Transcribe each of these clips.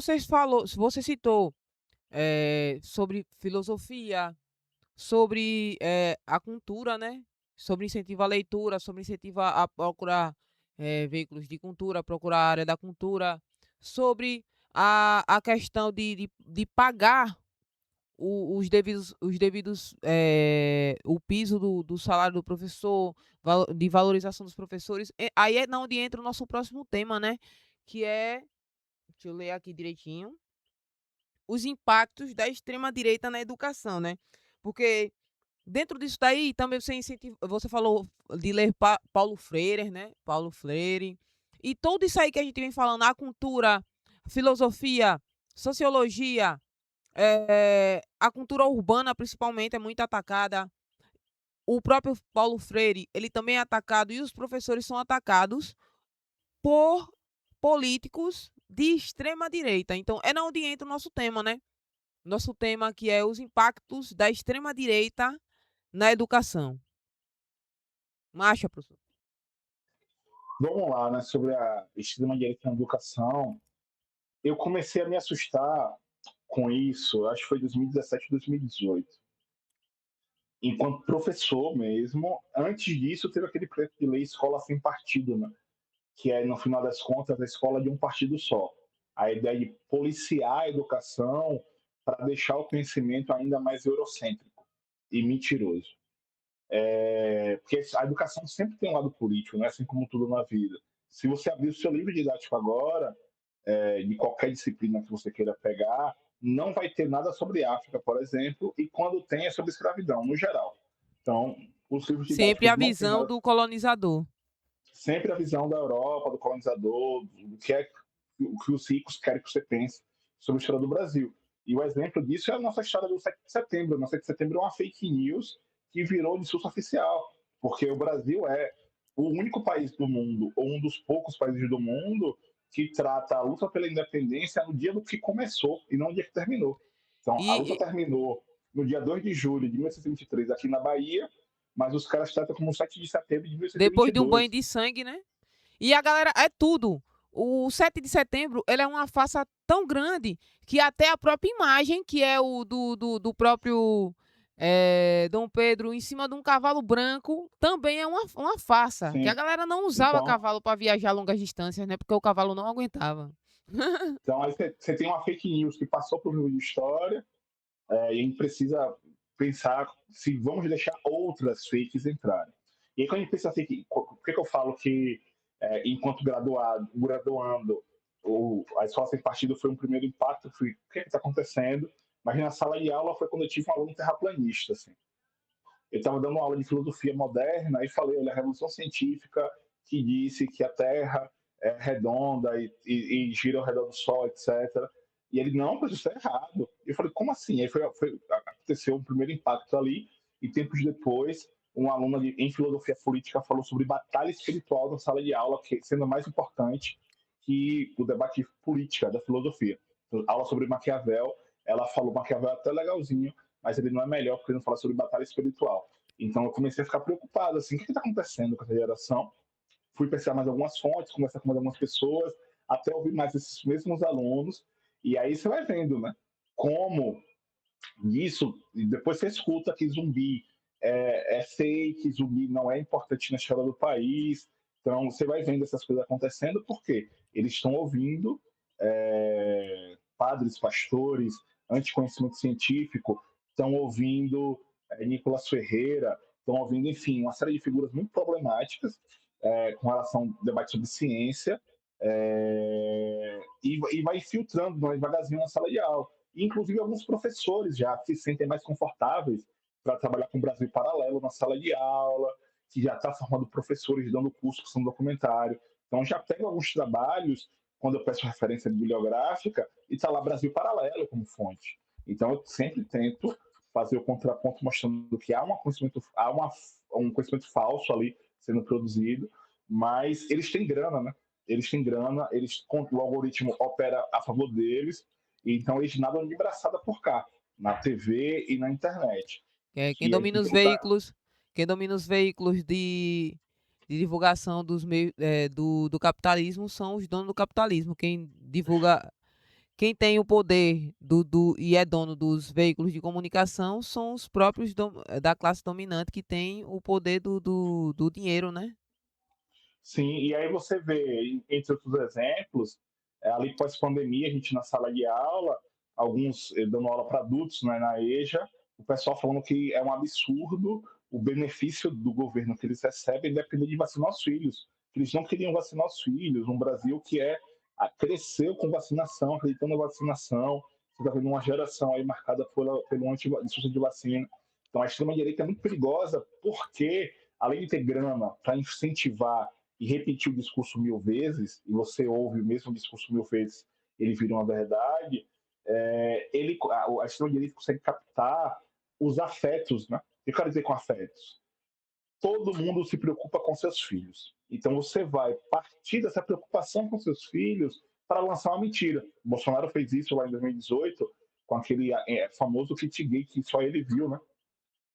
você citou sobre filosofia, sobre a cultura, né? Sobre incentivo à leitura, sobre incentivo a procurar veículos de cultura, procurar a área da cultura, sobre a questão de pagar o piso do salário do professor, de valorização dos professores. Aí é onde entra o nosso próximo tema, né? Que é, deixa eu ler aqui direitinho, os impactos da extrema-direita na educação, né? Porque dentro disso daí também você falou de ler Paulo Freire, né? Paulo Freire. E tudo isso aí que a gente vem falando, a cultura, filosofia, sociologia, a cultura urbana principalmente é muito atacada. O próprio Paulo Freire, ele também é atacado e os professores são atacados por políticos de extrema direita. Então, é na onde entra o nosso tema, né? Nosso tema que é os impactos da extrema direita na educação. Marcha, professor. Vamos lá, né? Sobre a extrema-direita na educação. Eu comecei a me assustar com isso, acho que foi 2017, 2018. Enquanto professor mesmo, antes disso teve aquele projeto de lei Escola Sem Partido, né? Que é, no final das contas, a escola de um partido só. A ideia de policiar a educação para deixar o conhecimento ainda mais eurocêntrico e mentiroso. Porque a educação sempre tem um lado político, né? Assim como tudo na vida. Se você abrir o seu livro didático agora, de qualquer disciplina que você queira pegar, não vai ter nada sobre África, por exemplo, e quando tem é sobre escravidão, no geral. Então, os livros Sempre a didáticos não têm visão nada, do colonizador. sempre a visão da Europa, do colonizador, do que é o que os ricos querem que você pense sobre a história do Brasil. E o exemplo disso é a nossa história do 7 de setembro. O 7 de setembro é uma fake news que virou discurso oficial, porque o Brasil é o único país do mundo, ou um dos poucos países do mundo, que trata a luta pela independência no dia do que começou e não no dia que terminou. Então, a luta E terminou no dia 2 de julho de 1923 aqui na Bahia, mas os caras tratam como 7 de setembro de depois de um banho 1922. de sangue, né? E a galera, é tudo. O 7 de setembro, ele é uma farsa tão grande que até a própria imagem, que é o do próprio Dom Pedro em cima de um cavalo branco, também é uma farsa. Que a Sim. galera não usava Então, cavalo para viajar longas distâncias, né? Porque o cavalo não aguentava. então aí você tem uma fake news que passou para o livro de história, e a gente precisa pensar se vamos deixar outras fakes entrarem. E aí quando a gente pensa assim, por que eu falo que enquanto graduando, a escola sem partido foi um primeiro impacto, foi, o que está acontecendo? Mas na sala de aula foi quando eu tive um aluno terraplanista, assim. Eu estava dando uma aula de filosofia moderna e falei, olha, a revolução científica que disse que a Terra é redonda e gira ao redor do Sol, etc. E ele, não, mas isso é errado. Eu falei, como assim? Aí aconteceu um primeiro impacto ali, e tempos depois, um aluno em filosofia política falou sobre batalha espiritual na sala de aula, que sendo mais importante que o debate política da filosofia. Então, aula sobre Maquiavel, ela falou Maquiavel é até legalzinho, mas ele não é melhor porque ele não fala sobre batalha espiritual. Então eu comecei a ficar preocupado, assim, o que está acontecendo com essa geração? Fui pesquisar mais algumas fontes, conversar com mais algumas pessoas, até ouvir mais esses mesmos alunos, e aí você vai vendo, né? Como isso, e depois você escuta que zumbi é fake, zumbi não é importante na história do país. Então você vai vendo essas coisas acontecendo porque eles estão ouvindo padres, pastores, anticonhecimento científico, estão ouvindo Nicolas Ferreira, estão ouvindo, enfim, uma série de figuras muito problemáticas com relação ao debate sobre ciência, e vai filtrando devagarzinho na sala de aula. E, inclusive, alguns professores já se sentem mais confortáveis para trabalhar com o Brasil Paralelo na sala de aula, que já está formando professores dando curso com documentário. Então, já pego alguns trabalhos, quando eu peço referência bibliográfica, e está lá Brasil Paralelo como fonte. Então, eu sempre tento fazer o contraponto mostrando que um conhecimento falso ali sendo produzido, mas eles têm grana, né? Eles têm grana, o algoritmo opera a favor deles, e então eles nadam de braçada por cá, na TV e na internet. É, Que a gente tem que lutar. quem domina os veículos de divulgação do capitalismo são os donos do capitalismo. Quem divulga quem tem o poder e é dono dos veículos de comunicação são os próprios da classe dominante que tem o poder do dinheiro, né? Sim, e aí você vê, entre outros exemplos, ali pós-pandemia, a gente na sala de aula, alguns dando aula para adultos, né, na EJA, o pessoal falando que é um absurdo o benefício do governo que eles recebem depender de vacinar os filhos. Que eles não queriam vacinar os filhos, um Brasil que cresceu com vacinação, acreditando na vacinação, você está vendo uma geração aí marcada pelo discurso de vacina. Então a extrema-direita é muito perigosa porque, além de ter grana para incentivar e repetir o discurso 1000 vezes, e você ouve o mesmo discurso 1000 vezes, ele vira uma verdade, a extrema-direita consegue captar os afetos, né? O que eu quero dizer com afetos? Todo mundo se preocupa com seus filhos. Então você vai partir dessa preocupação com seus filhos para lançar uma mentira. O Bolsonaro fez isso lá em 2018 com aquele famoso kit gay que só ele viu, né?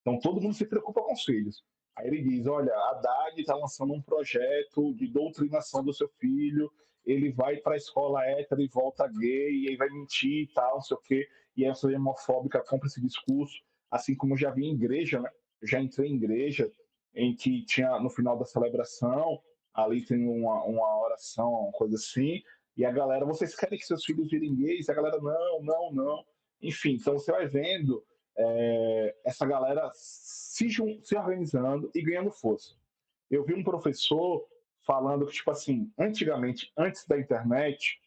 Então todo mundo se preocupa com os filhos. Aí ele diz: olha, a Haddad está lançando um projeto de doutrinação do seu filho, ele vai para a escola hétero e volta gay, e aí vai mentir e tal, não sei o quê. E essa homofóbica compra esse discurso, assim como já vi em igreja, né? Eu já entrei em igreja em que tinha, no final da celebração, ali tem uma oração, uma coisa assim, e a galera: vocês querem que seus filhos virem gays? E a galera: não, não, não. Enfim, então você vai vendo essa galera se organizando e ganhando força. Eu vi um professor falando que, tipo assim, antigamente, antes da internet,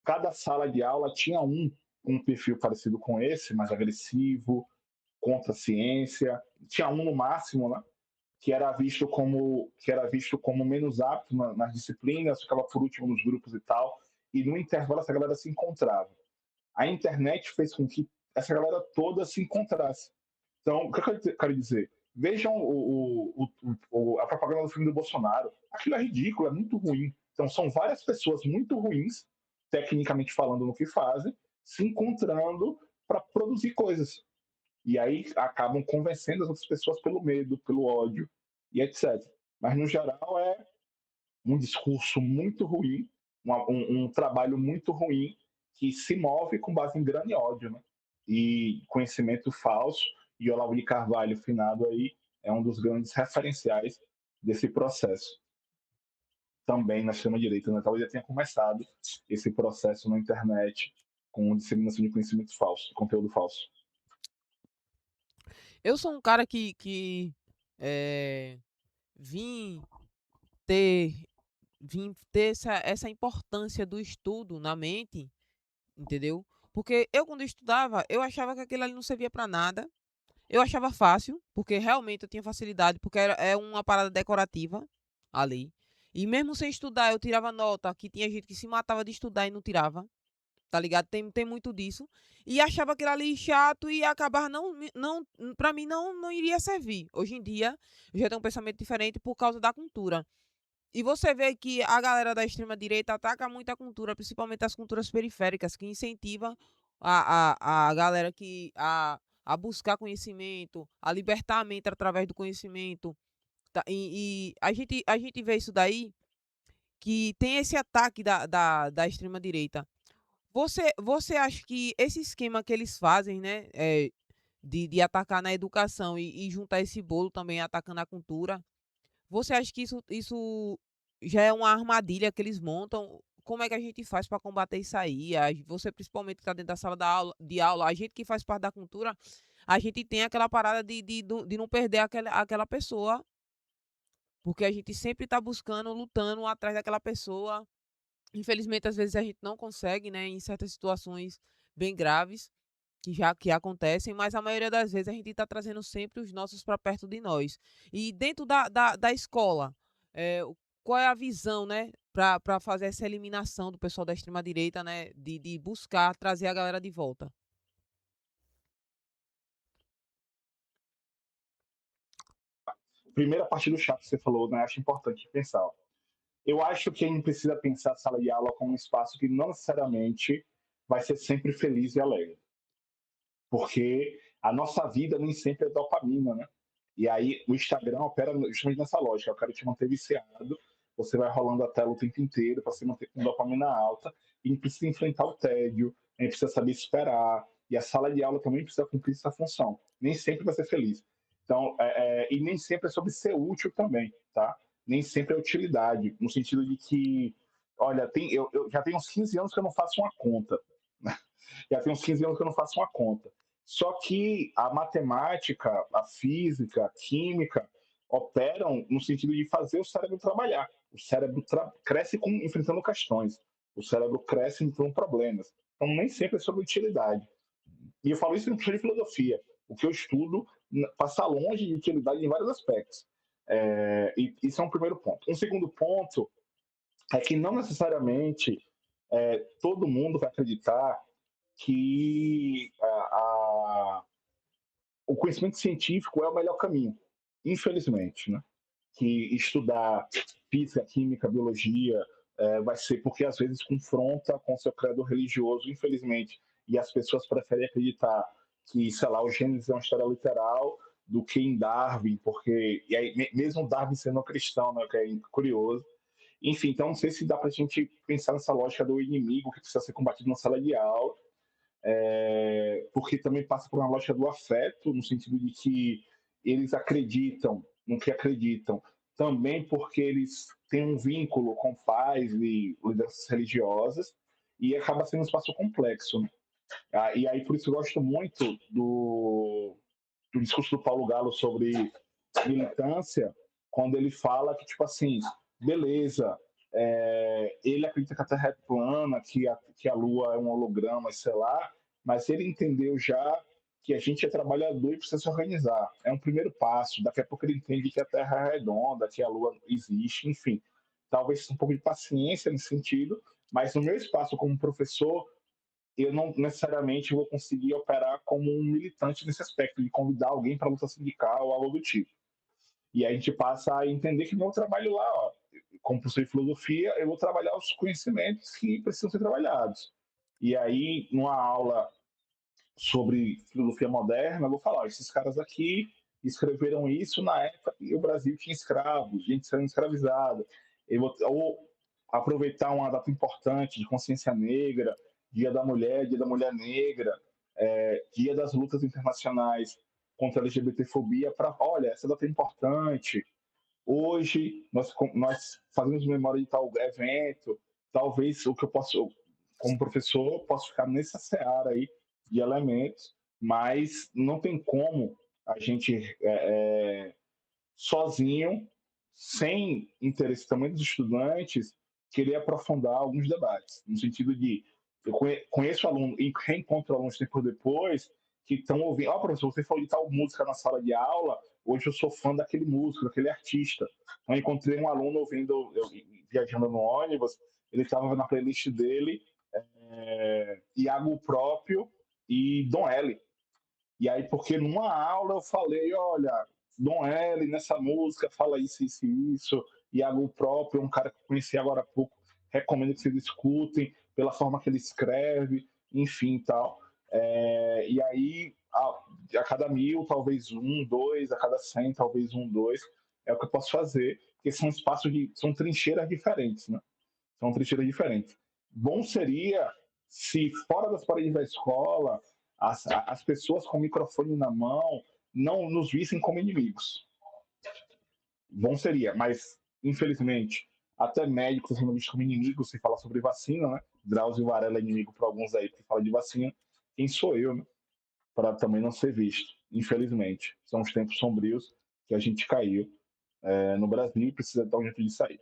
cada sala de aula tinha com um perfil parecido com esse, mais agressivo, contra a ciência. Tinha um no máximo, né? Que era visto como menos apto nas disciplinas, ficava por último nos grupos e tal. E no intervalo essa galera se encontrava. A internet fez com que essa galera toda se encontrasse. Então, o que eu quero dizer? Vejam a propaganda do filme do Bolsonaro. Aquilo é ridículo, é muito ruim. Então, são várias pessoas muito ruins, tecnicamente falando, no que fazem, se encontrando para produzir coisas. E aí acabam convencendo as outras pessoas pelo medo, pelo ódio e etc. Mas, no geral, é um discurso muito ruim, um trabalho muito ruim que se move com base em grande ódio, né? E conhecimento falso. E Olavo de Carvalho, finado aí, é um dos grandes referenciais desse processo. Também na extrema-direita, né? Talvez já tenha começado esse processo na internet com disseminação de conhecimento falso, de conteúdo falso. Eu sou um cara que eh, vim ter, vim ter essa importância do estudo na mente, entendeu? Porque eu, quando estudava, eu achava que aquilo ali não servia para nada. Eu achava fácil, porque realmente eu tinha facilidade, porque é uma parada decorativa ali. E mesmo sem estudar, eu tirava nota, que tinha gente que se matava de estudar e não tirava, tá ligado? Tem muito disso. E achava aquilo ali chato e acabava não para mim não iria servir. Hoje em dia, eu já tenho um pensamento diferente por causa da cultura. E você vê que a galera da extrema direita ataca muito a cultura, principalmente as culturas periféricas, que incentiva a galera a buscar conhecimento, a libertar a mente através do conhecimento. Tá? E a gente vê isso daí, que tem esse ataque da extrema direita. Você acha que esse esquema que eles fazem, né, de atacar na educação e juntar esse bolo também atacando a cultura, você acha que isso já é uma armadilha que eles montam? Como é que a gente faz para combater isso aí? Você, principalmente, que está dentro da sala de aula, a gente que faz parte da cultura, a gente tem aquela parada de não perder aquela pessoa, porque a gente sempre está buscando, lutando atrás daquela pessoa. Infelizmente, às vezes a gente não consegue, né, em certas situações bem graves que acontecem, mas a maioria das vezes a gente está trazendo sempre os nossos para perto de nós. E dentro da escola, qual é a visão, né, para fazer essa eliminação do pessoal da extrema-direita, né, de buscar trazer a galera de volta? Primeira parte do chat que você falou, né? Acho importante pensar. Eu acho que a gente precisa pensar a sala de aula como um espaço que não necessariamente vai ser sempre feliz e alegre. Porque a nossa vida nem sempre é dopamina, né? E aí o Instagram opera justamente nessa lógica. Eu quero te manter viciado, você vai rolando a tela o tempo inteiro para se manter com dopamina alta e precisa enfrentar o tédio, a gente precisa saber esperar, e a sala de aula também precisa cumprir essa função. Nem sempre vai ser feliz. Então, e nem sempre é sobre ser útil também, tá? Nem sempre é utilidade, no sentido de que, olha, eu já tenho uns 15 anos que eu não faço uma conta, né? Já tem uns 15 anos que eu não faço uma conta. Só que a matemática, a física, a química operam no sentido de fazer o cérebro trabalhar. O cérebro cresce enfrentando questões. O cérebro cresce enfrentando problemas. Então, nem sempre é sobre utilidade. E eu falo isso em professor de filosofia. O que eu estudo passa longe de utilidade em vários aspectos. E isso é um primeiro ponto. Um segundo ponto é que não necessariamente todo mundo vai acreditar que o conhecimento científico é o melhor caminho, infelizmente, né? Que estudar física, química, biologia vai ser porque às vezes confronta com seu credo religioso, infelizmente, e as pessoas preferem acreditar que, sei lá, o Gênesis é uma história literal do que em Darwin, porque e aí, mesmo Darwin sendo cristão, né, que é curioso. Enfim, então não sei se dá para a gente pensar nessa lógica do inimigo que precisa ser combatido na sala de aula, porque também passa por uma lógica do afeto, no sentido de que eles acreditam no que acreditam, também porque eles têm um vínculo com pais e lideranças religiosas, e acaba sendo um espaço complexo. Né? E aí, por isso, eu gosto muito do discurso do Paulo Galo sobre militância, quando ele fala que, tipo assim, beleza, ele acredita que a Terra é plana, que a Lua é um holograma, sei lá, mas ele entendeu já que a gente é trabalhador e precisa se organizar. É um primeiro passo. Daqui a pouco ele entende que a Terra é redonda, que a Lua existe, enfim. Talvez um pouco de paciência nesse sentido, mas no meu espaço como professor, eu não necessariamente vou conseguir operar como um militante nesse aspecto, de convidar alguém para luta sindical ou algo do tipo. E aí a gente passa a entender que meu trabalho lá, ó, como professor de filosofia, eu vou trabalhar os conhecimentos que precisam ser trabalhados. E aí, numa aula sobre filosofia moderna, eu vou falar, esses caras aqui escreveram isso na época que o Brasil tinha escravos, gente sendo escravizada. Ou aproveitar uma data importante de consciência negra, Dia da Mulher Negra, Dia das Lutas Internacionais contra a LGBTfobia, para, olha, essa data é importante, hoje nós fazemos memória de tal evento, talvez o que eu posso, como professor, posso ficar nessa seara aí de elementos, mas não tem como a gente sozinho, sem interesse também dos estudantes, querer aprofundar alguns debates, no sentido de eu conheço aluno e reencontro alunos tempo depois que estão ouvindo, ó, professor, você falou de tal música na sala de aula, hoje eu sou fã daquele músico, daquele artista. Então, eu encontrei um aluno ouvindo, viajando no ônibus, ele estava na playlist dele, Iago Próprio e Dom L. E aí, porque numa aula eu falei, olha, Dom L, nessa música, fala isso, isso e isso, Iago Próprio, um cara que eu conheci agora há pouco, recomendo que vocês escutem, pela forma que ele escreve, enfim, tal. E aí, a cada 1.000, talvez 1, 2, a cada 100, talvez 1, 2, é o que eu posso fazer, porque são espaços são trincheiras diferentes, né? São trincheiras diferentes. Bom seria se fora das paredes da escola as pessoas com o microfone na mão não nos vissem como inimigos. Bom seria, mas infelizmente até médicos sendo vistos como inimigos se fala sobre vacina, né? Drauzio Varela é inimigo para alguns aí que fala de vacina. Quem sou eu, né? Para também não ser visto, infelizmente. São os tempos sombrios que a gente caiu no Brasil e precisa dar um jeito de sair.